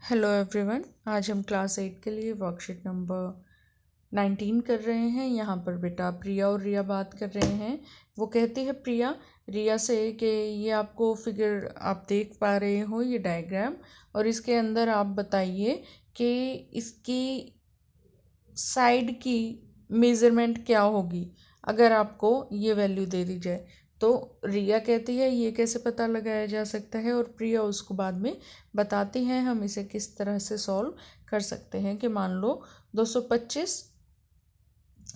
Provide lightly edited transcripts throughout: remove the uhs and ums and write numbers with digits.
Hello everyone. आज हम class 8 के लिए वर्कशीट नंबर 19 कर रहे हैं। यहाँ पर बेटा प्रिया और रिया बात कर रहे हैं। वो कहती है प्रिया रिया से कि ये आपको फिगर आप देख पा रहे हो, ये डायग्राम, और इसके अंदर आप बताइए कि इसकी साइड की मेज़रमेंट क्या होगी अगर आपको ये वैल्यू दे दी जाए। तो रिया कहती है ये कैसे पता लगाया जा सकता है, और प्रिया उसको बाद में बताती हैं हम इसे किस तरह से सॉल्व कर सकते हैं। कि मान लो 225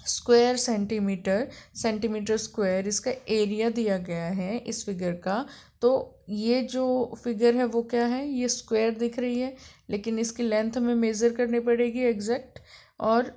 स्क्वायर सेंटीमीटर स्क्वायर इसका एरिया दिया गया है इस फिगर का। तो ये जो फिगर है वो क्या है, ये स्क्वायर दिख रही है, लेकिन इसकी लेंथ हमें मेज़र करनी पड़ेगी एग्जैक्ट। और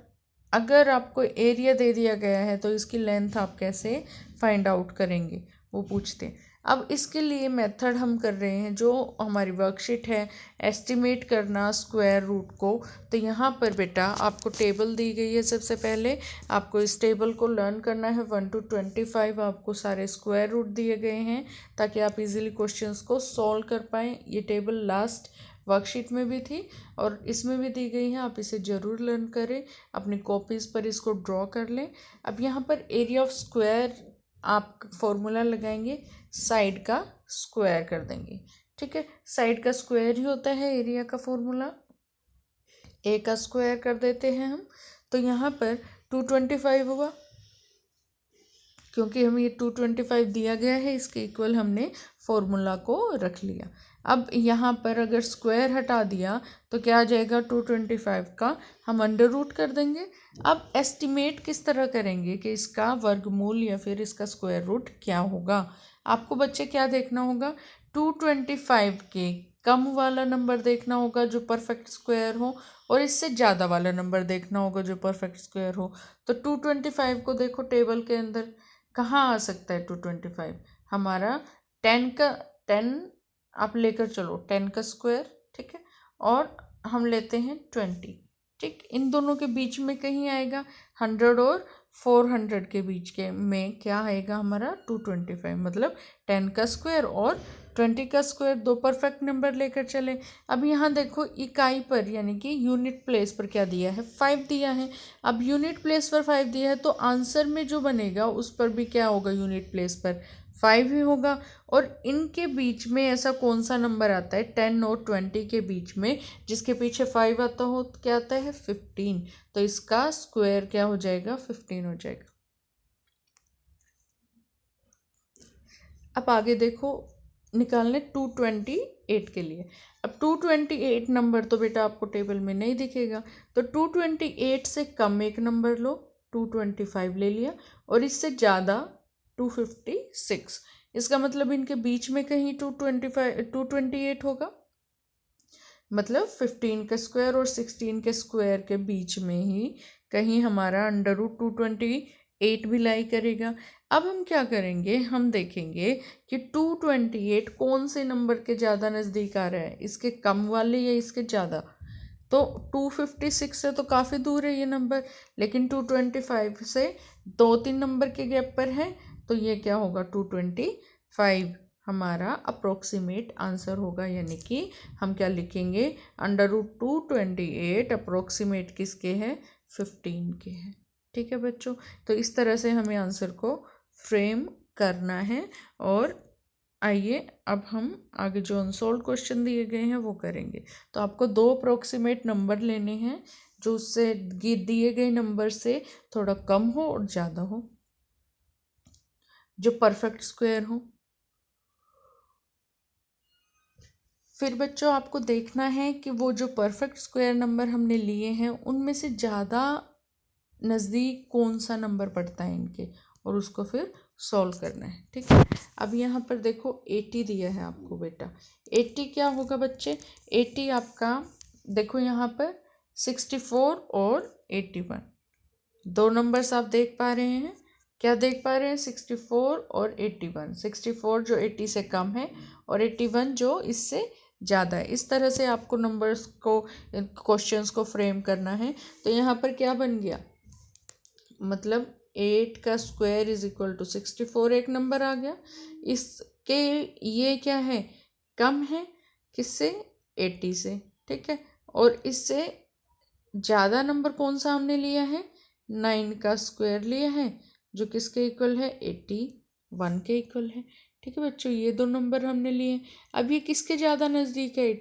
अगर आपको एरिया दे दिया गया है तो इसकी लेंथ आप कैसे फाइंड आउट करेंगे, वो पूछते हैं। अब इसके लिए मेथड हम कर रहे हैं जो हमारी वर्कशीट है, एस्टिमेट करना स्क्वायर रूट को। तो यहाँ पर बेटा आपको टेबल दी गई है। सबसे पहले आपको इस टेबल को लर्न करना है। 1 to 25 आपको सारे स्क्वायर रूट दिए गए हैं ताकि आप इजीली क्वेश्चंस को सॉल्व कर पाएँ। ये टेबल लास्ट वर्कशीट में भी थी और इसमें भी दी गई है, आप इसे ज़रूर लर्न करें, अपनी कॉपीज़ पर इसको ड्रॉ कर लें। अब यहाँ पर एरिया ऑफ स्क्वायर आप फॉर्मूला लगाएंगे, साइड का स्क्वायर कर देंगे। ठीक है, साइड का स्क्वायर ही होता है एरिया का फॉर्मूला, ए का स्क्वायर कर देते हैं हम। तो यहाँ पर 225 हुआ, क्योंकि हमें ये 225 दिया गया है, इसके इक्वल हमने फॉर्मूला को रख लिया। अब यहाँ पर अगर स्क्वायर हटा दिया तो क्या आ जाएगा, 225 का हम अंडर रूट कर देंगे। अब एस्टिमेट किस तरह करेंगे कि इसका वर्गमूल या फिर इसका स्क्वायर रूट क्या होगा। आपको बच्चे क्या देखना होगा, 225 के कम वाला नंबर देखना होगा जो परफेक्ट स्क्वायर हो, और इससे ज़्यादा वाला नंबर देखना होगा जो परफेक्ट स्क्वायर हो। तो 225 को देखो टेबल के अंदर कहाँ आ सकता है। 225 हमारा 10 आप लेकर चलो, 10 का स्क्वायर, ठीक है, और हम लेते हैं 20, ठीक, इन दोनों के बीच में कहीं आएगा। 100 और 400 के बीच के में क्या आएगा हमारा, 225, मतलब 10 का स्क्वायर और 20 का स्क्वायर, दो परफेक्ट नंबर लेकर चले। अब यहाँ देखो इकाई पर यानी कि यूनिट प्लेस पर क्या दिया है, 5 दिया है। अब यूनिट प्लेस पर 5 दिया है तो आंसर में जो बनेगा उस पर भी क्या होगा, यूनिट प्लेस पर 5 ही होगा। और इनके बीच में ऐसा कौन सा नंबर आता है 10 और 20 के बीच में जिसके पीछे 5 आता हो, तो क्या आता है 15। तो इसका स्क्वायर क्या हो जाएगा, 15 हो जाएगा। अब आगे देखो निकालने 228 के लिए। अब 228 नंबर तो बेटा आपको टेबल में नहीं दिखेगा, तो 228 से कम एक नंबर लो, 225 ले लिया, और इससे ज़्यादा 256। इसका मतलब इनके बीच में कहीं 228 होगा, मतलब 15 का स्क्वायर और 16 के स्क्वायर के बीच में ही कहीं हमारा अंडर रूट 228 भी लाई करेगा। अब हम क्या करेंगे, हम देखेंगे कि 228 कौन से नंबर के ज़्यादा नज़दीक आ रहा है, इसके कम वाले या इसके ज़्यादा। तो 256 से तो काफ़ी दूर है ये नंबर, लेकिन 225 से 2-3 नंबर के गैप पर है। तो ये क्या होगा, 225 हमारा अप्रोक्सीमेट आंसर होगा। यानी कि हम क्या लिखेंगे, अंडर रूट 228 अप्रोक्सीमेट किसके हैं, 15 के हैं। ठीक है बच्चों, तो इस तरह से हमें आंसर को फ्रेम करना है। और आइए अब हम आगे जो अनसॉल्व क्वेश्चन दिए गए हैं वो करेंगे। तो आपको दो अप्रोक्सीमेट नंबर लेने हैं जो उससे दिए गए नंबर से थोड़ा कम हो और ज़्यादा हो, जो परफेक्ट स्क्वायर हो। फिर बच्चों आपको देखना है कि वो जो परफेक्ट स्क्वायर नंबर हमने लिए हैं उनमें से ज़्यादा नज़दीक कौन सा नंबर पड़ता है इनके, और उसको फिर सॉल्व करना है। ठीक है, अब यहाँ पर देखो 80 दिया है आपको बेटा। 80 क्या होगा बच्चे, 80 आपका देखो यहाँ पर 64 और 81, दो नंबर्स आप देख पा रहे हैं, क्या देख पा रहे हैं, 64 और 81। 64 जो 80 से कम है और 81 जो इससे ज़्यादा है। इस तरह से आपको नंबर्स को, क्वेश्चंस को फ्रेम करना है। तो यहाँ पर क्या बन गया, मतलब 8 का स्क्वायर इज इक्वल टू 64 एक नंबर आ गया। इसके ये क्या है, कम है किससे, 80 से। ठीक है। और इससे ज़्यादा नंबर कौन सा हमने लिया है, 9 का स्क्वायर लिया है, जो किसके इक्वल है, 81 के इक्वल है। ठीक है बच्चों, ये दो नंबर हमने लिए। अब ये किसके ज़्यादा नज़दीक है,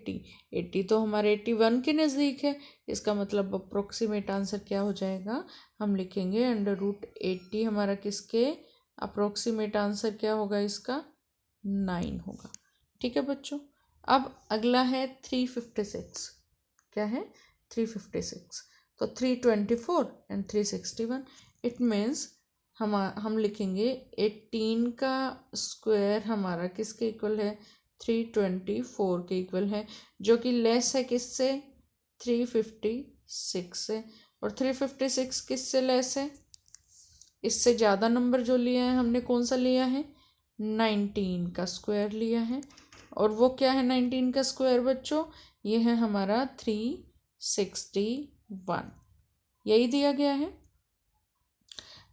80 तो हमारे 81 के नज़दीक है। इसका मतलब अप्रोक्सीमेट आंसर क्या हो जाएगा, हम लिखेंगे √80 हमारा किसके अप्रोक्सीमेट आंसर क्या होगा, इसका 9 होगा। ठीक है बच्चों। अब अगला है 356। क्या है, 356। तो 324 एंड 361, इट मीन्स हम लिखेंगे 18 का स्क्वायर हमारा किसके इक्वल है, 324 के इक्वल है, जो कि लेस है किससे, 356 से। और 356 किससे लेस है, इससे ज़्यादा नंबर जो लिया है हमने कौन सा लिया है, 19 का स्क्वायर लिया है। और वो क्या है 19 का स्क्वायर बच्चों, ये है हमारा 361, यही दिया गया है।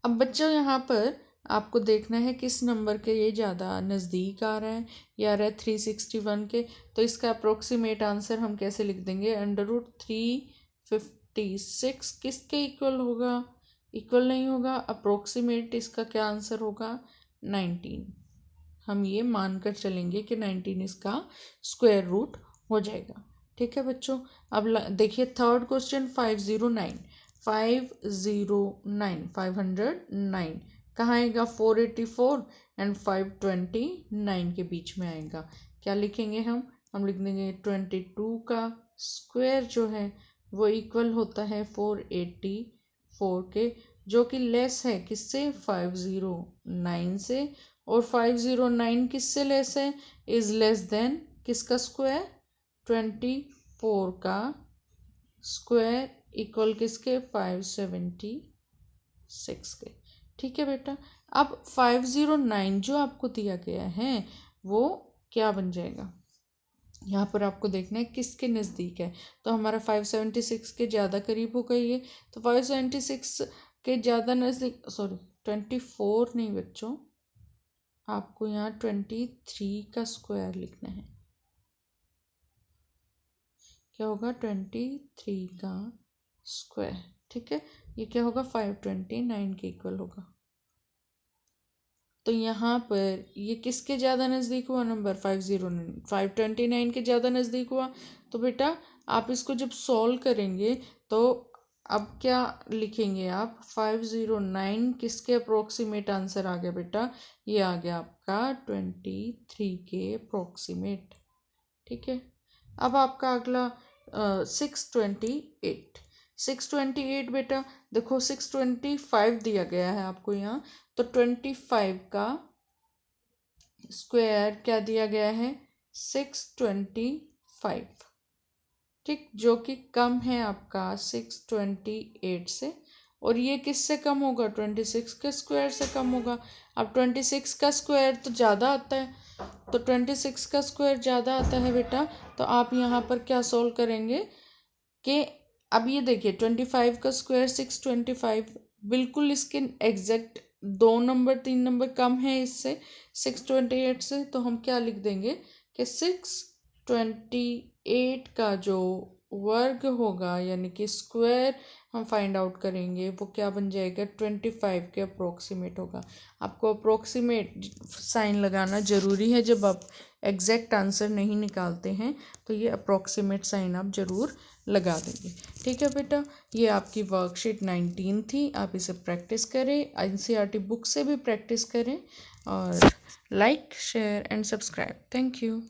अब बच्चों यहाँ पर आपको देखना है किस नंबर के ये ज़्यादा नज़दीक आ रहा है, या आ रहा है 361 के। तो इसका अप्रोक्सीमेट आंसर हम कैसे लिख देंगे, √356 किसके इक्वल होगा, इक्वल नहीं होगा, अप्रोक्सीमेट इसका क्या आंसर होगा, 19। हम ये मानकर चलेंगे कि 19 इसका स्क्वायर रूट हो जाएगा। ठीक है बच्चों। अब देखिए थर्ड क्वेश्चन, 509 कहाँ आएगा, 484 एंड 529 के बीच में आएगा। क्या लिखेंगे हम लिख देंगे 22 का स्क्वायर जो है वो इक्वल होता है 484 के, जो कि लेस है किससे, 509 से। और 509 किससे लेस है, इज लेस देन किसका स्क्वायर, 24 का स्क्वायर इक्वल किसके, 576 के। ठीक है बेटा। अब 509 जो आपको दिया गया है वो क्या बन जाएगा, यहाँ पर आपको देखना है किसके नज़दीक है। तो हमारा 576 के ज़्यादा करीब हो गई है। तो 576 के ज़्यादा नज़दीक, सॉरी 24 नहीं बच्चों, आपको यहाँ 23 का स्क्वायर लिखना है। क्या होगा, 23 का स्क्वायर। ठीक है, ये क्या होगा, 529 के इक्वल होगा। तो यहाँ पर ये किसके ज़्यादा नज़दीक हुआ नंबर, 529 के ज़्यादा नज़दीक हुआ। तो बेटा आप इसको जब सॉल्व करेंगे तो अब क्या लिखेंगे आप, 509 किसके अप्रोक्सीमेट आंसर आ गया बेटा, ये आ गया आपका 23 के अप्रोक्सीमेट। ठीक है। अब आपका अगला 628 बेटा देखो 625 दिया गया है आपको यहाँ। तो 25 का स्क्वायर क्या दिया गया है, 625। ठीक, जो कि कम है आपका 628 से। और ये किससे कम होगा, 26 के स्क्वायर से कम होगा। अब 26 का स्क्वायर तो ज़्यादा आता है, तो 26 का स्क्वायर ज़्यादा आता है बेटा। तो आप यहाँ पर क्या सोल्व करेंगे कि अब ये देखिए 25 का स्क्वायर 625, बिल्कुल इसके एग्जैक्ट 2 नंबर 3 नंबर कम है इससे 628 से। तो हम क्या लिख देंगे कि 628 का जो वर्ग होगा यानी कि स्क्वायर हम फाइंड आउट करेंगे वो क्या बन जाएगा, 25 के अप्रोक्सीमेट होगा। आपको अप्रोक्सीमेट साइन लगाना ज़रूरी है जब आप एग्जैक्ट आंसर नहीं निकालते हैं, तो ये अप्रोक्सीमेट साइन आप ज़रूर लगा देंगे। ठीक है बेटा, ये आपकी वर्कशीट 19 थी। आप इसे प्रैक्टिस करें, NCERT बुक से भी प्रैक्टिस करें, और like share and subscribe. Thank you.